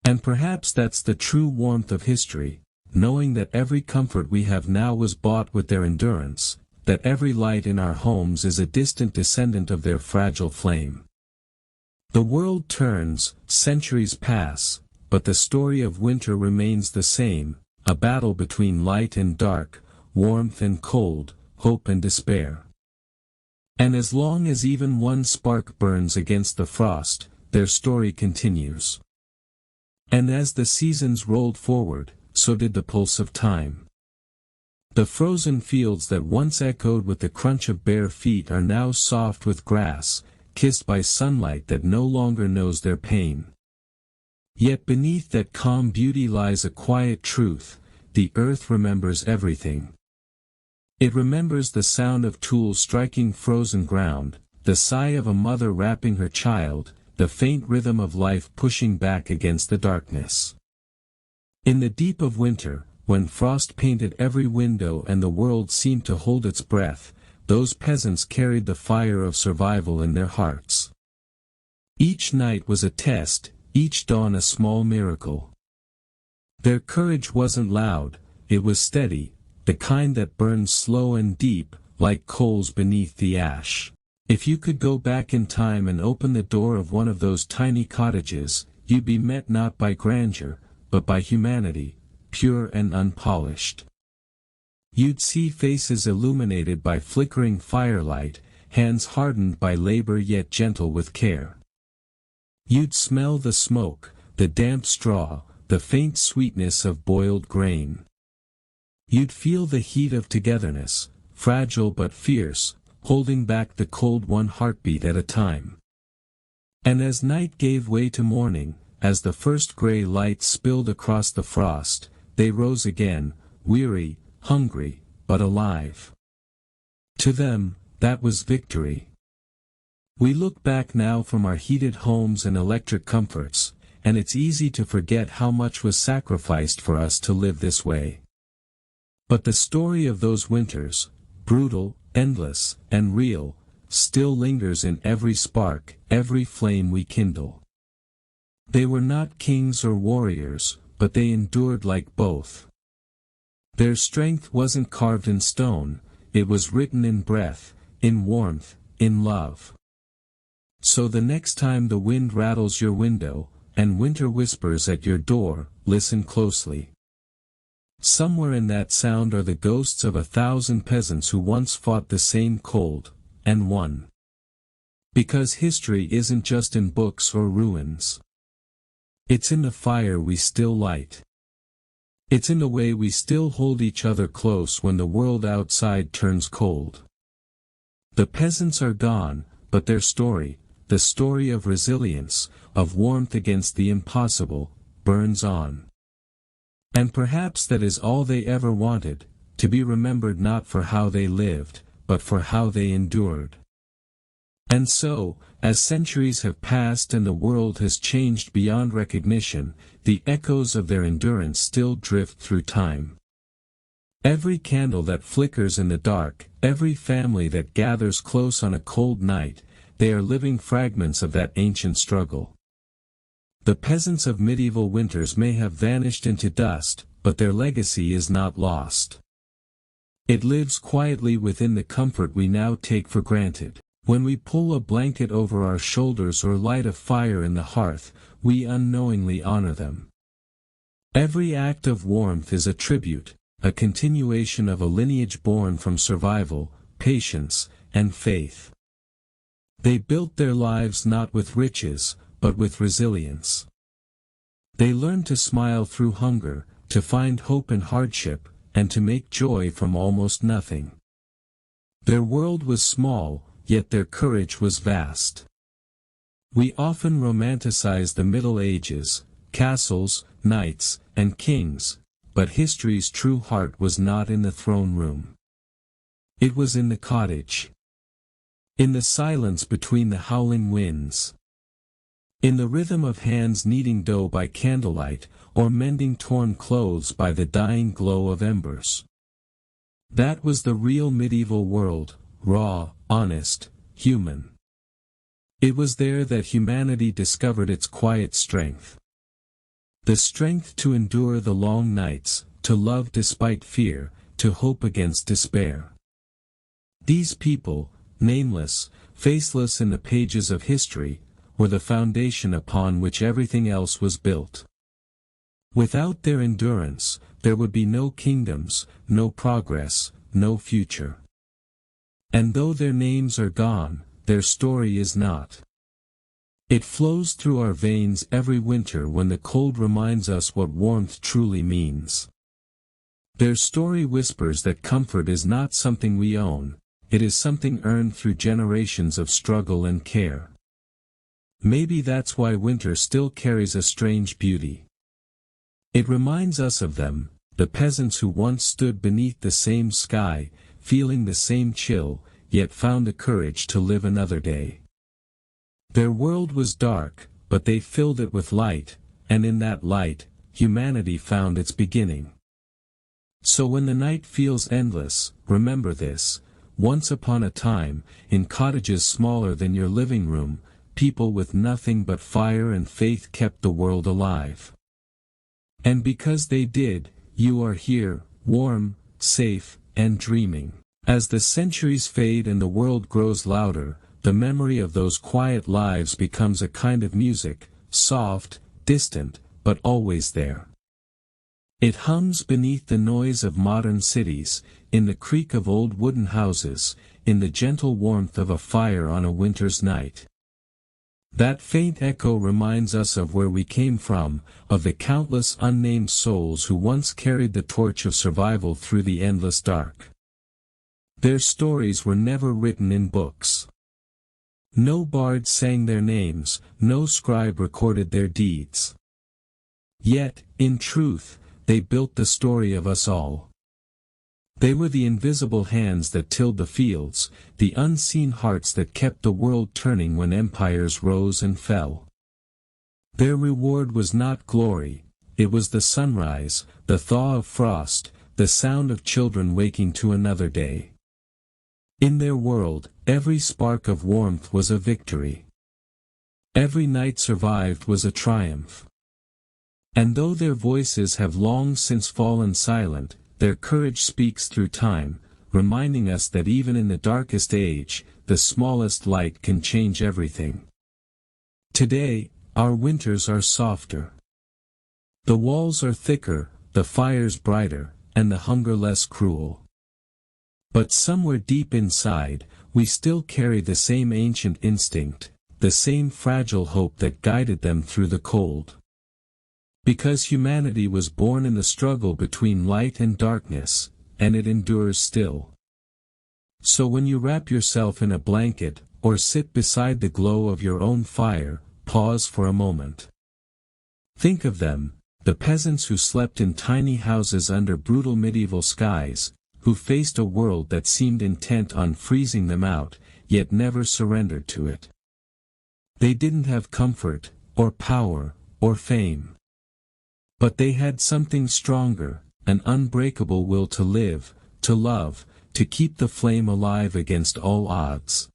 And perhaps that's the true warmth of history, knowing that every comfort we have now was bought with their endurance, that every light in our homes is a distant descendant of their fragile flame. The world turns, centuries pass, but the story of winter remains the same, a battle between light and dark, warmth and cold, hope and despair. And as long as even one spark burns against the frost, their story continues. And as the seasons rolled forward, so did the pulse of time. The frozen fields that once echoed with the crunch of bare feet are now soft with grass, kissed by sunlight that no longer knows their pain. Yet beneath that calm beauty lies a quiet truth: the earth remembers everything. It remembers the sound of tools striking frozen ground, the sigh of a mother wrapping her child, the faint rhythm of life pushing back against the darkness. In the deep of winter, when frost painted every window and the world seemed to hold its breath, those peasants carried the fire of survival in their hearts. Each night was a test, each dawn a small miracle. Their courage wasn't loud, it was steady, the kind that burns slow and deep, like coals beneath the ash. If you could go back in time and open the door of one of those tiny cottages, you'd be met not by grandeur, but by humanity, pure and unpolished. You'd see faces illuminated by flickering firelight, hands hardened by labor yet gentle with care. You'd smell the smoke, the damp straw, the faint sweetness of boiled grain. You'd feel the heat of togetherness, fragile but fierce, holding back the cold one heartbeat at a time. And as night gave way to morning, as the first gray light spilled across the frost, they rose again, weary, hungry, but alive. To them, that was victory. We look back now from our heated homes and electric comforts, and it's easy to forget how much was sacrificed for us to live this way. But the story of those winters, brutal, endless, and real, still lingers in every spark, every flame we kindle. They were not kings or warriors, but they endured like both. Their strength wasn't carved in stone, it was written in breath, in warmth, in love. So the next time the wind rattles your window, and winter whispers at your door, listen closely. Somewhere in that sound are the ghosts of 1,000 peasants who once fought the same cold, and won. Because history isn't just in books or ruins. It's in the fire we still light. It's in the way we still hold each other close when the world outside turns cold. The peasants are gone, but their story, the story of resilience, of warmth against the impossible, burns on. And perhaps that is all they ever wanted, to be remembered not for how they lived, but for how they endured. And so, as centuries have passed and the world has changed beyond recognition, the echoes of their endurance still drift through time. Every candle that flickers in the dark, every family that gathers close on a cold night, they are living fragments of that ancient struggle. The peasants of medieval winters may have vanished into dust, but their legacy is not lost. It lives quietly within the comfort we now take for granted. When we pull a blanket over our shoulders or light a fire in the hearth, we unknowingly honor them. Every act of warmth is a tribute, a continuation of a lineage born from survival, patience, and faith. They built their lives not with riches, but with resilience. They learned to smile through hunger, to find hope in hardship, and to make joy from almost nothing. Their world was small, yet their courage was vast. We often romanticize the Middle Ages, castles, knights, and kings, but history's true heart was not in the throne room. It was in the cottage. In the silence between the howling winds. In the rhythm of hands kneading dough by candlelight, or mending torn clothes by the dying glow of embers. That was the real medieval world, raw, honest, human. It was there that humanity discovered its quiet strength. The strength to endure the long nights, to love despite fear, to hope against despair. These people, nameless, faceless in the pages of history, were the foundation upon which everything else was built. Without their endurance, there would be no kingdoms, no progress, no future. And though their names are gone, their story is not. It flows through our veins every winter when the cold reminds us what warmth truly means. Their story whispers that comfort is not something we own, it is something earned through generations of struggle and care. Maybe that's why winter still carries a strange beauty. It reminds us of them, the peasants who once stood beneath the same sky, feeling the same chill, yet found the courage to live another day. Their world was dark, but they filled it with light, and in that light, humanity found its beginning. So when the night feels endless, remember this: once upon a time, in cottages smaller than your living room, people with nothing but fire and faith kept the world alive. And because they did, you are here, warm, safe, and dreaming. As the centuries fade and the world grows louder, the memory of those quiet lives becomes a kind of music, soft, distant, but always there. It hums beneath the noise of modern cities, in the creak of old wooden houses, in the gentle warmth of a fire on a winter's night. That faint echo reminds us of where we came from, of the countless unnamed souls who once carried the torch of survival through the endless dark. Their stories were never written in books. No bard sang their names, no scribe recorded their deeds. Yet, in truth, they built the story of us all. They were the invisible hands that tilled the fields, the unseen hearts that kept the world turning when empires rose and fell. Their reward was not glory, it was the sunrise, the thaw of frost, the sound of children waking to another day. In their world, every spark of warmth was a victory. Every night survived was a triumph. And though their voices have long since fallen silent, their courage speaks through time, reminding us that even in the darkest age, the smallest light can change everything. Today, our winters are softer. The walls are thicker, the fires brighter, and the hunger less cruel. But somewhere deep inside, we still carry the same ancient instinct, the same fragile hope that guided them through the cold. Because humanity was born in the struggle between light and darkness, and it endures still. So when you wrap yourself in a blanket, or sit beside the glow of your own fire, pause for a moment. Think of them, the peasants who slept in tiny houses under brutal medieval skies, who faced a world that seemed intent on freezing them out, yet never surrendered to it. They didn't have comfort, or power, or fame. But they had something stronger, an unbreakable will to live, to love, to keep the flame alive against all odds.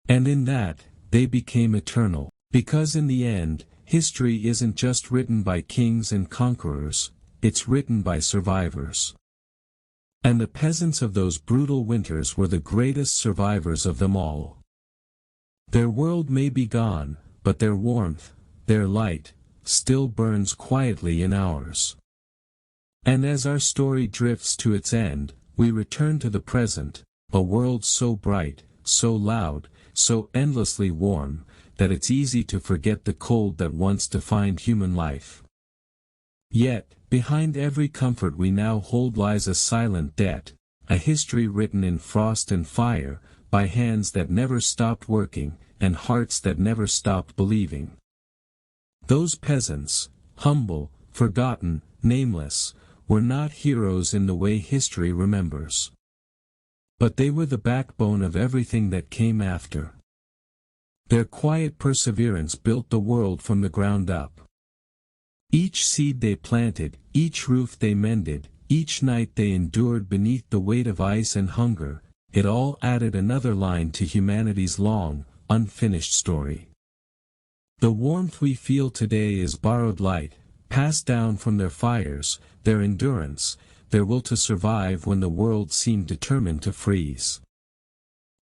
And in that, they became eternal. Because in the end, history isn't just written by kings and conquerors, it's written by survivors. And the peasants of those brutal winters were the greatest survivors of them all. Their world may be gone, but their warmth, their light, still burns quietly in ours. And as our story drifts to its end, we return to the present, a world so bright, so loud, so endlessly warm, that it's easy to forget the cold that once defined human life. Yet, behind every comfort we now hold lies a silent debt, a history written in frost and fire, by hands that never stopped working, and hearts that never stopped believing. Those peasants, humble, forgotten, nameless, were not heroes in the way history remembers. But they were the backbone of everything that came after. Their quiet perseverance built the world from the ground up. Each seed they planted, each roof they mended, each night they endured beneath the weight of ice and hunger, it all added another line to humanity's long, unfinished story. The warmth we feel today is borrowed light, passed down from their fires, their endurance, their will to survive when the world seemed determined to freeze.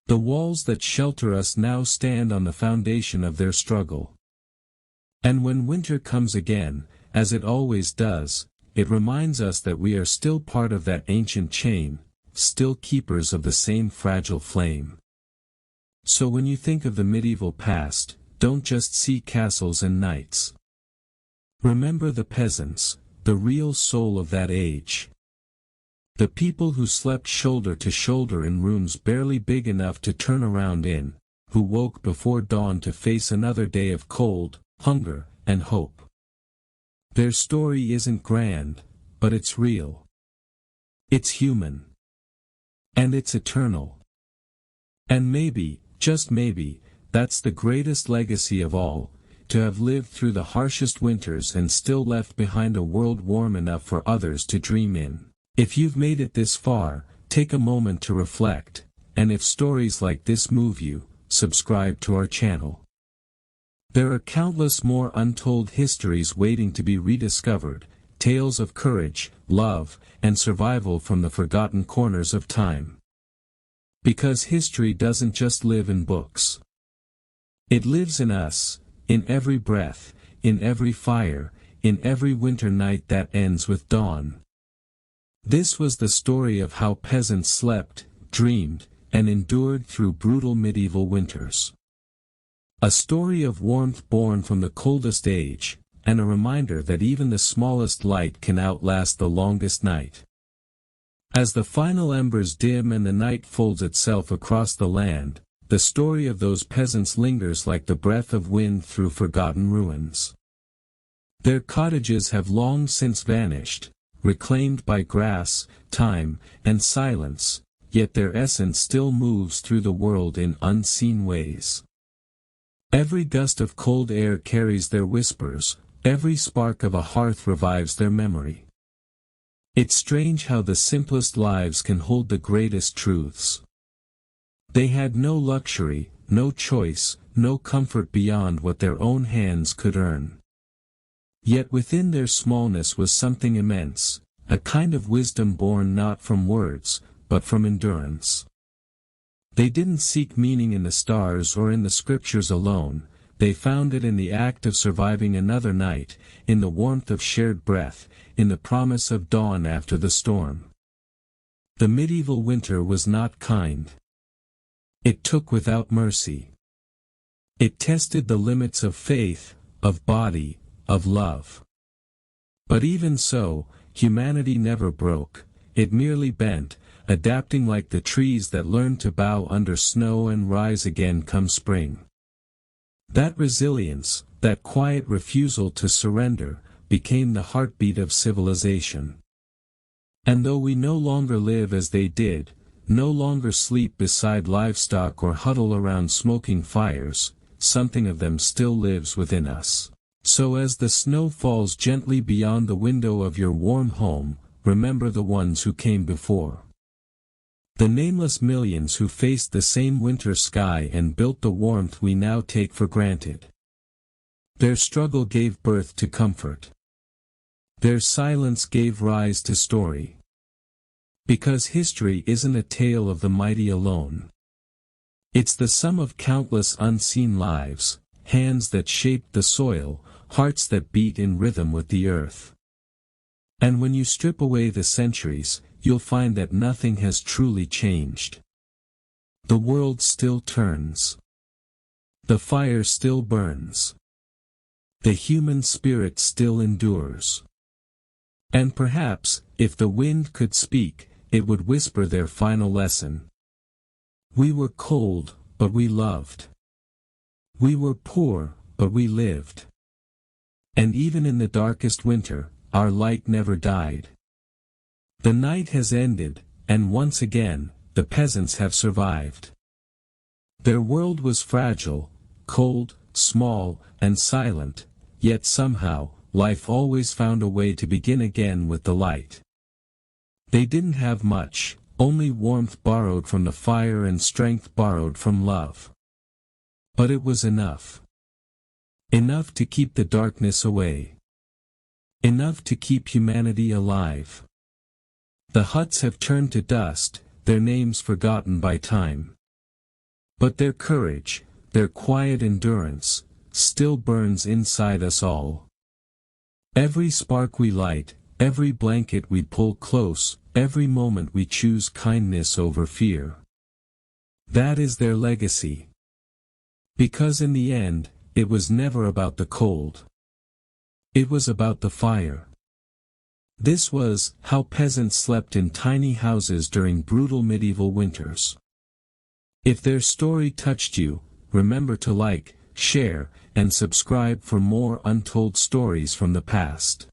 The walls that shelter us now stand on the foundation of their struggle. And when winter comes again, as it always does, it reminds us that we are still part of that ancient chain, still keepers of the same fragile flame. So when you think of the medieval past, don't just see castles and knights. Remember the peasants, the real soul of that age. The people who slept shoulder to shoulder in rooms barely big enough to turn around in, who woke before dawn to face another day of cold, hunger, and hope. Their story isn't grand, but it's real. It's human. And it's eternal. And maybe, just maybe, that's the greatest legacy of all, to have lived through the harshest winters and still left behind a world warm enough for others to dream in. If you've made it this far, take a moment to reflect, and if stories like this move you, subscribe to our channel. There are countless more untold histories waiting to be rediscovered, tales of courage, love, and survival from the forgotten corners of time. Because history doesn't just live in books. It lives in us, in every breath, in every fire, in every winter night that ends with dawn. This was the story of how peasants slept, dreamed, and endured through brutal medieval winters. A story of warmth born from the coldest age, and a reminder that even the smallest light can outlast the longest night. As the final embers dim and the night folds itself across the land, the story of those peasants lingers like the breath of wind through forgotten ruins. Their cottages have long since vanished, reclaimed by grass, time, and silence, yet their essence still moves through the world in unseen ways. Every gust of cold air carries their whispers, every spark of a hearth revives their memory. It's strange how the simplest lives can hold the greatest truths. They had no luxury, no choice, no comfort beyond what their own hands could earn. Yet within their smallness was something immense, a kind of wisdom born not from words, but from endurance. They didn't seek meaning in the stars or in the scriptures alone, they found it in the act of surviving another night, in the warmth of shared breath, in the promise of dawn after the storm. The medieval winter was not kind. It took without mercy. It tested the limits of faith, of body, of love. But even so, humanity never broke, it merely bent, adapting like the trees that learn to bow under snow and rise again come spring. That resilience, that quiet refusal to surrender, became the heartbeat of civilization. And though we no longer live as they did, no longer sleep beside livestock or huddle around smoking fires, something of them still lives within us. So as the snow falls gently beyond the window of your warm home, remember the ones who came before. The nameless millions who faced the same winter sky and built the warmth we now take for granted. Their struggle gave birth to comfort. Their silence gave rise to story. Because history isn't a tale of the mighty alone. It's the sum of countless unseen lives, hands that shaped the soil, hearts that beat in rhythm with the earth. And when you strip away the centuries, you'll find that nothing has truly changed. The world still turns. The fire still burns. The human spirit still endures. And perhaps, if the wind could speak, it would whisper their final lesson. We were cold, but we loved. We were poor, but we lived. And even in the darkest winter, our light never died. The night has ended, and once again, the peasants have survived. Their world was fragile, cold, small, and silent, yet somehow, life always found a way to begin again with the light. They didn't have much, only warmth borrowed from the fire and strength borrowed from love. But it was enough. Enough to keep the darkness away. Enough to keep humanity alive. The huts have turned to dust, their names forgotten by time. But their courage, their quiet endurance, still burns inside us all. Every spark we light, every blanket we pull close, every moment we choose kindness over fear. That is their legacy. Because in the end, it was never about the cold. It was about the fire. This was how peasants slept in tiny houses during brutal medieval winters. If their story touched you, remember to like, share, and subscribe for more untold stories from the past.